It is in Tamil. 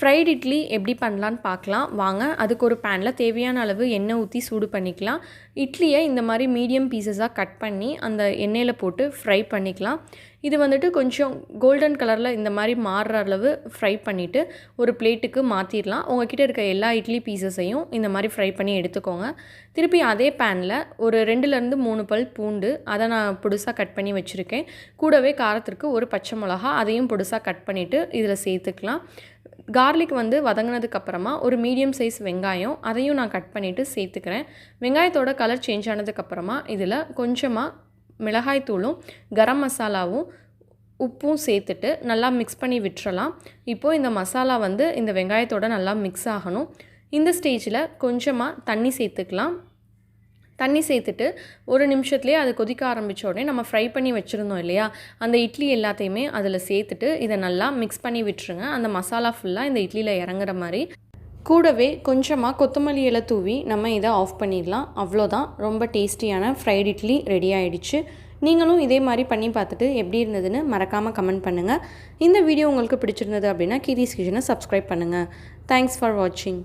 ஃப்ரைட் இட்லி எப்படி பண்ணலான்னு பார்க்கலாம் வாங்க. அதுக்கு ஒரு பேனில் தேவையான அளவு எண்ணெய் ஊற்றி சூடு பண்ணிக்கலாம். இட்லியை இந்த மாதிரி மீடியம் பீசஸாக கட் பண்ணி அந்த எண்ணெயில் போட்டு ஃப்ரை பண்ணிக்கலாம். இது வந்துட்டு கொஞ்சம் கோல்டன் கலரில் இந்த மாதிரி மாறுற அளவு ஃப்ரை பண்ணிவிட்டு ஒரு பிளேட்டுக்கு மாற்றிடலாம். உங்கள்கிட்ட இருக்க எல்லா இட்லி பீசஸையும் இந்த மாதிரி ஃப்ரை பண்ணி எடுத்துக்கோங்க. திருப்பி அதே பேனில் ஒரு 2லேருந்து 3 பல் பூண்டு, அதை நான் பொடுசாக கட் பண்ணி வச்சுருக்கேன். கூடவே காரத்திற்கு ஒரு பச்சை மிளகா, அதையும் பொடுசாக கட் பண்ணிவிட்டு இதில் சேர்த்துக்கலாம். கார்லிக் வந்து வதங்கினதுக்கப்புறமா ஒரு மீடியம் சைஸ் வெங்காயம், அதையும் நான் கட் பண்ணிவிட்டு சேர்த்துக்கிறேன். வெங்காயத்தோட கலர் சேஞ்ச் ஆனதுக்கப்புறமா இதில் கொஞ்சமாக மிளகாய் தூளும் கரம் மசாலாவும் உப்பும் சேர்த்துட்டு நல்லா மிக்ஸ் பண்ணி விட்டுறலாம். இப்போது இந்த மசாலா வந்து இந்த வெங்காயத்தோட நல்லா மிக்ஸ் ஆகணும். இந்த ஸ்டேஜில் கொஞ்சமாக தண்ணி சேர்த்துக்கலாம். தண்ணி சேர்த்துட்டு ஒரு நிமிஷத்துலேயே அது கொதிக்க ஆரம்பித்த உடனே நம்ம ஃப்ரை பண்ணி வச்சுருந்தோம் இல்லையா, அந்த இட்லி எல்லாத்தையுமே அதில் சேர்த்துட்டு இதை நல்லா மிக்ஸ் பண்ணி விட்டுருங்க. அந்த மசாலா ஃபுல்லாக இந்த இட்லியில் இறங்குற மாதிரி. கூடவே கொஞ்சமாக கொத்தமல்லி இலை தூவி நம்ம இதை ஆஃப் பண்ணிடலாம். அவ்வளோதான், ரொம்ப டேஸ்டியான ஃப்ரைட் இட்லி ரெடி ஆகிடுச்சு. நீங்களும் இதே மாதிரி பண்ணி பார்த்துட்டு எப்படி இருந்ததுன்னு மறக்காமல் கமெண்ட் பண்ணுங்கள். இந்த வீடியோ உங்களுக்கு பிடிச்சிருந்தது அப்படின்னா கீதீஸ் கிச்சனை சப்ஸ்கிரைப் பண்ணுங்கள். தேங்க்ஸ் ஃபார் வாட்சிங்.